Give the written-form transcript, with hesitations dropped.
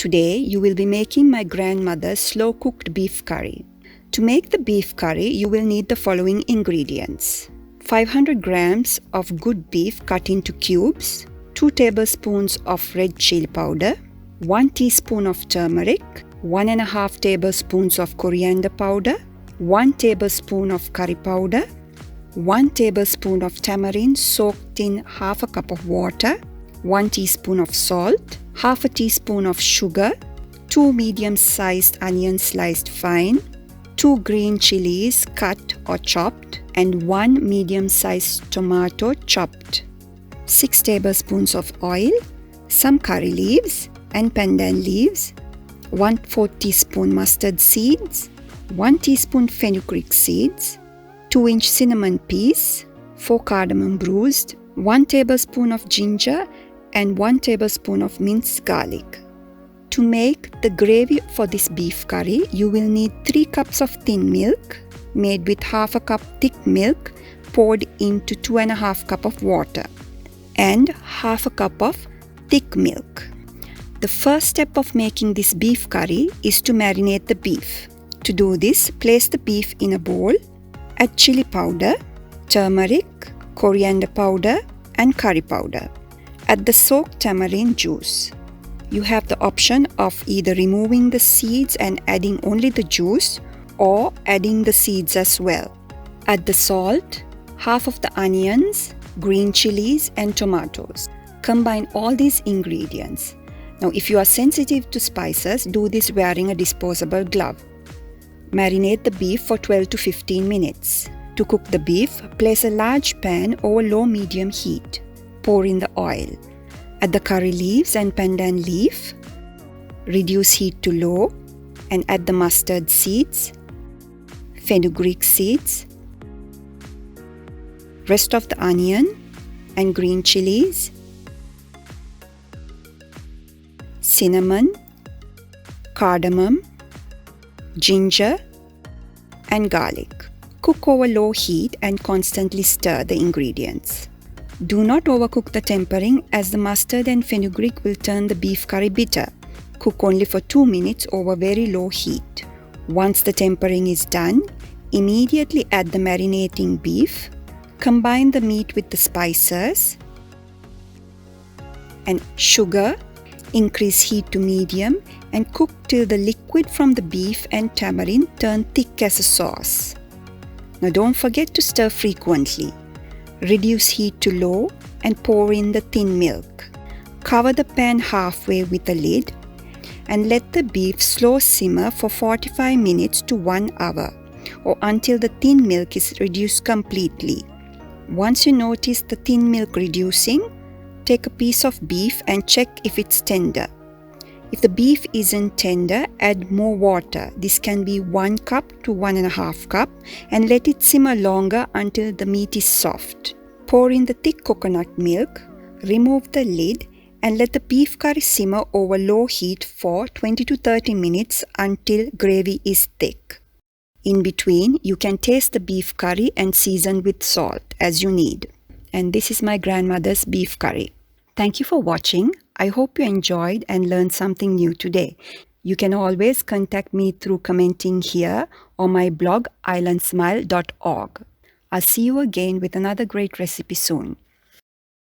Today you will be making my grandmother's slow-cooked beef curry. To make the beef curry, you will need the following ingredients. 500 grams of good beef cut into cubes, 2 tablespoons of red chili powder, 1 teaspoon of turmeric, 1.5 tablespoons of coriander powder, 1 tablespoon of curry powder, 1 tablespoon of tamarind soaked in half a cup of water, 1 teaspoon of salt, half a teaspoon of sugar, 2 medium-sized onions sliced fine, 2 green chillies cut or chopped, and 1 medium-sized tomato chopped, 6 tablespoons of oil, some curry leaves and pandan leaves, 1/4 teaspoon mustard seeds, 1 teaspoon fenugreek seeds, 2-inch cinnamon piece, 4 cardamom bruised, 1 tablespoon of ginger, and 1 tablespoon of minced garlic. To make the gravy for this beef curry, you will need 3 cups of thin milk made with half a cup thick milk poured into 2.5 cup of water and half a cup of thick milk. The first step of making this beef curry is to marinate the beef. To do this, place the beef in a bowl, add chili powder, turmeric, coriander powder, and curry powder. Add the soaked tamarind juice. You have the option of either removing the seeds and adding only the juice or adding the seeds as well. Add the salt, half of the onions, green chilies, and tomatoes. Combine all these ingredients. Now, if you are sensitive to spices, do this wearing a disposable glove. Marinate the beef for 12 to 15 minutes. To cook the beef, place a large pan over low-medium heat. Pour in the oil. Add the curry leaves and pandan leaf. Reduce heat to low and add the mustard seeds, fenugreek seeds, rest of the onion and green chilies, cinnamon, cardamom, ginger, and garlic. Cook over low heat and constantly stir the ingredients. Do not overcook the tempering as the mustard and fenugreek will turn the beef curry bitter. Cook only for 2 minutes over very low heat. Once the tempering is done, immediately add the marinating beef. Combine the meat with the spices and sugar. Increase heat to medium and cook till the liquid from the beef and tamarind turn thick as a sauce. Now don't forget to stir frequently. Reduce heat to low and pour in the thin milk. Cover the pan halfway with a lid and let the beef slow simmer for 45 minutes to 1 hour or until the thin milk is reduced completely. Once you notice the thin milk reducing, take a piece of beef and check if it's tender. If the beef isn't tender, add more water. This can be 1 cup to 1.5 cup and let it simmer longer until the meat is soft. Pour in the thick coconut milk, remove the lid and let the beef curry simmer over low heat for 20 to 30 minutes until gravy is thick. In between, you can taste the beef curry and season with salt as you need. And this is my grandmother's beef curry. Thank you for watching. I hope you enjoyed and learned something new today. You can always contact me through commenting here or my blog islandsmile.org. I'll see you again with another great recipe soon.